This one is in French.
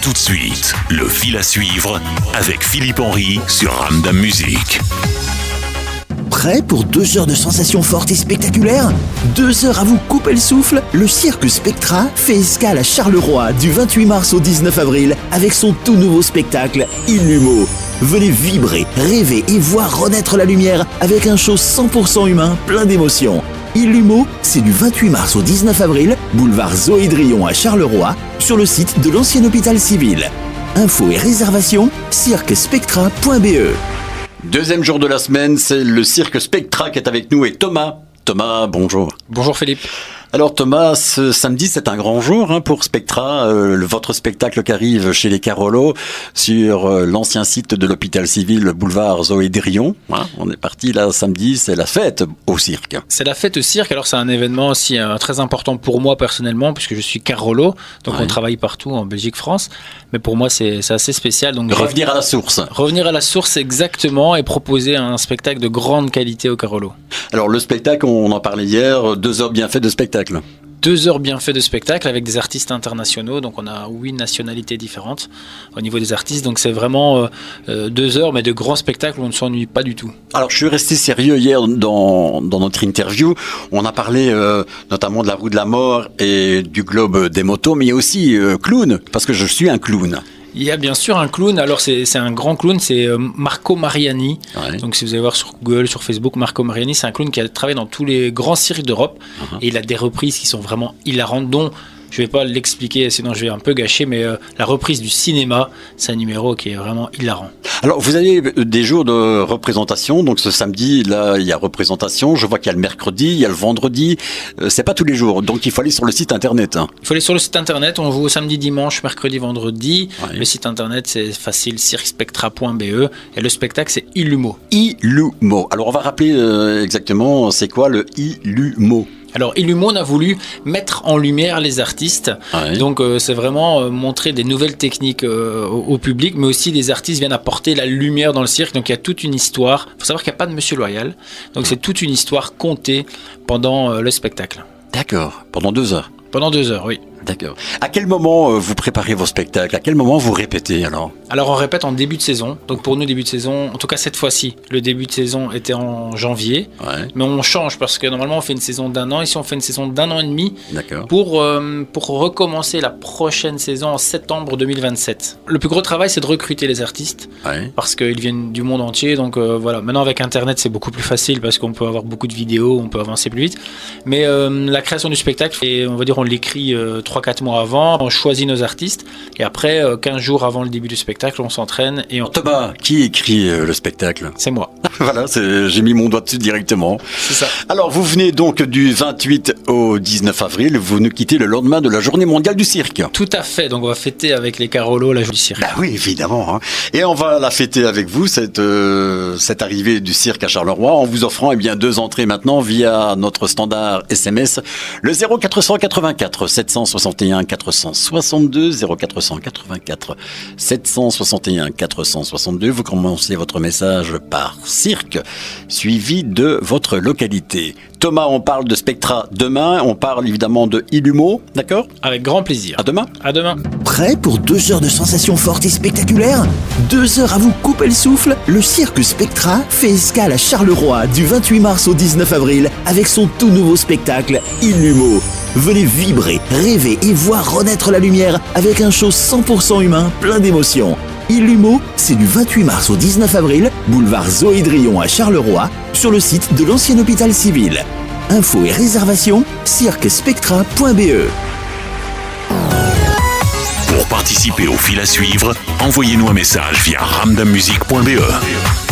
tout de suite, le fil à suivre avec Philippe Henry sur Ramdam Music. Prêt pour 2 heures de sensations fortes et spectaculaires ? 2 heures à vous couper le souffle ? Le cirque Spectra fait escale à Charleroi du 28 mars au 19 avril avec son tout nouveau spectacle Illumo. Venez vibrer, rêver et voir renaître la lumière avec un show 100% humain plein d'émotions. Illumo, c'est du 28 mars au 19 avril, boulevard Zoé Drillon à Charleroi, sur le site de l'ancien hôpital civil. Infos et réservations, cirquespectra.be. Deuxième jour de la semaine, c'est le cirque Spectra qui est avec nous et Thomas. Thomas, bonjour. Bonjour Philippe. Alors Thomas, ce samedi c'est un grand jour pour Spectra, votre spectacle qui arrive chez les Carolo sur l'ancien site de l'hôpital civil boulevard Zoé Drillon. On est parti là samedi, c'est la fête au cirque. C'est la fête au cirque, alors c'est un événement aussi très important pour moi personnellement puisque je suis Carolo, donc on travaille partout en Belgique, France, mais pour moi c'est assez spécial. Donc revenir à la source. Revenir à la source exactement et proposer un spectacle de grande qualité au Carolo. Alors le spectacle, on en parlait hier, 2 heures bien faites de spectacle. 2 heures bien faites de spectacle avec des artistes internationaux, donc on a 8 nationalités différentes au niveau des artistes, donc c'est vraiment 2 heures mais de grands spectacles où on ne s'ennuie pas du tout. Alors je suis resté sérieux hier dans notre interview, on a parlé notamment de la roue de la mort et du globe des motos, mais il y a aussi clown, parce que je suis un clown. Il y a bien sûr un clown, alors c'est un grand clown, c'est Marco Mariani. Ouais. Donc si vous allez voir sur Google, sur Facebook, Marco Mariani, c'est un clown qui a travaillé dans tous les grands cirques d'Europe. Et il a des reprises qui sont vraiment hilarantes, dont, je ne vais pas l'expliquer, sinon je vais un peu gâcher, mais la reprise du cinéma, c'est un numéro qui est vraiment hilarant. Alors vous avez des jours de représentation, donc ce samedi, là, il y a représentation, je vois qu'il y a le mercredi, il y a le vendredi, c'est pas tous les jours, donc il faut aller sur le site internet. Il faut aller sur le site internet, on joue samedi, dimanche, mercredi, vendredi. Le site internet c'est facile, cirquespectra.be, et le spectacle c'est Illumo. Illumo, alors on va rappeler exactement c'est quoi le Illumo. Alors Illumo, on a voulu mettre en lumière les artistes, donc c'est vraiment montrer des nouvelles techniques au public, mais aussi les artistes viennent apporter la lumière dans le cirque, donc il y a toute une histoire. Il faut savoir qu'il n'y a pas de Monsieur Loyal, donc c'est toute une histoire contée pendant le spectacle. D'accord, pendant 2 heures. Pendant 2 heures, oui. D'accord. À quel moment vous préparez vos spectacles ? À quel moment vous répétez alors ? Alors on répète en début de saison. Donc pour nous, début de saison, en tout cas cette fois-ci, le début de saison était en janvier. Mais on change parce que normalement on fait une saison d'1 an. Ici on fait une saison d'1 an et demi. D'accord. Pour recommencer la prochaine saison en septembre 2027. Le plus gros travail c'est de recruter les artistes. Parce qu'ils viennent du monde entier. Donc voilà. Maintenant avec Internet c'est beaucoup plus facile parce qu'on peut avoir beaucoup de vidéos, on peut avancer plus vite. Mais la création du spectacle, on va dire on l'écrit 3-4 mois avant, on choisit nos artistes et après 15 jours avant le début du spectacle on s'entraîne et on... Thomas, qui écrit le spectacle ? C'est moi. Voilà, j'ai mis mon doigt dessus directement. C'est ça. Alors vous venez donc du 28 au 19 avril, vous nous quittez le lendemain de la journée mondiale du cirque. Tout à fait, donc on va fêter avec les Carolo la journée du cirque. Bah oui, évidemment. Et on va la fêter avec vous, cette arrivée du cirque à Charleroi, en vous offrant 2 entrées maintenant via notre standard SMS, le 0484 761 462, 0484 761 462. Vous commencez votre message par cirque, suivi de votre localité. Thomas, on parle de Spectra demain, on parle évidemment de Illumo, d'accord ? Avec grand plaisir. À demain. À demain. Prêt pour 2 heures de sensations fortes et spectaculaires ? 2 heures à vous couper le souffle ? Le cirque Spectra fait escale à Charleroi du 28 mars au 19 avril avec son tout nouveau spectacle Illumo. Venez vibrer, rêver et voir renaître la lumière avec un show 100% humain plein d'émotions. Illumo, c'est du 28 mars au 19 avril, boulevard Zoé Drillon à Charleroi, sur le site de l'ancien hôpital civil. Infos et réservations, cirquespectra.be. Pour participer au fil à suivre, envoyez-nous un message via ramdammusic.be.